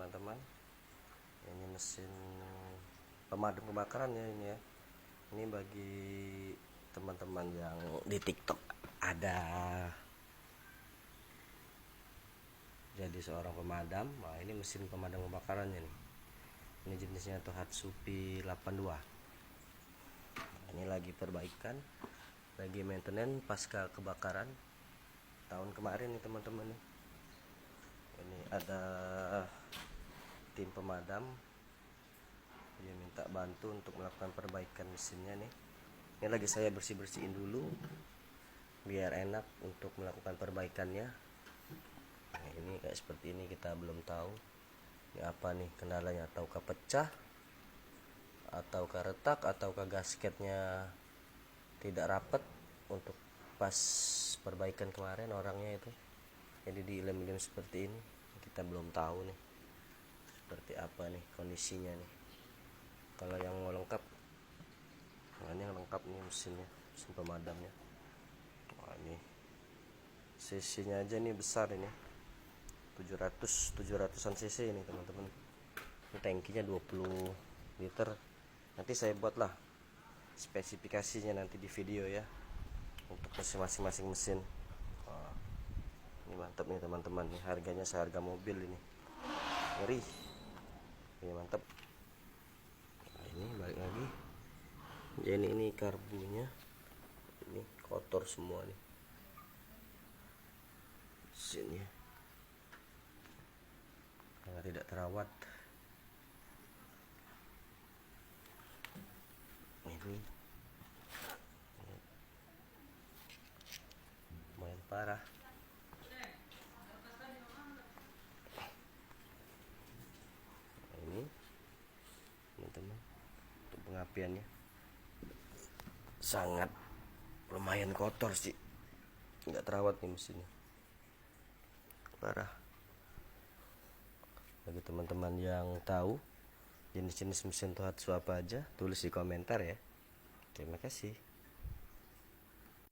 teman-teman. Ini mesin pemadam kebakaran ya ini ya. Ini bagi teman-teman yang di TikTok ada jadi seorang pemadam. Nah, ini mesin pemadam kebakarannya nih. Ini jenisnya Tohatsu P82. Ini lagi perbaikan, lagi maintenance pasca kebakaran tahun kemarin nih teman-teman nih. Ini ada tim pemadam, dia minta bantu untuk melakukan perbaikan mesinnya nih. Ini lagi saya bersih-bersihin dulu biar enak untuk melakukan perbaikannya. Nah, ini kayak seperti ini, kita belum tahu ini apa nih kendalanya, ataukah pecah, ataukah retak, ataukah gasketnya tidak rapat untuk pas perbaikan kemarin orangnya itu. Jadi dilem-lem seperti ini, kita belum tahu nih seperti apa nih kondisinya nih. Kalau yang mau lengkap, nah ini yang lengkap nih mesinnya, mesin pemadamnya. Wah, ini cc-nya aja nih besar ini, 700-700an cc ini teman-teman. Ini tangkinya 20 liter. Nanti saya buatlah spesifikasinya nanti di video ya, untuk masing-masing mesin. Wah, ini mantap nih teman-teman, nih harganya seharga mobil ini, ngeri ini, mantap. Nah, ini balik lagi, jadi ini karbunya ini kotor semua nih sini ya, karena tidak terawat. Ini lumayan parah. Ini teman-teman, untuk pengapiannya sangat lumayan kotor sih, nggak terawat nih mesinnya, parah. Bagi teman-teman yang tahu jenis-jenis mesin Tohatsu apa aja, tulis di komentar ya. Terima kasih.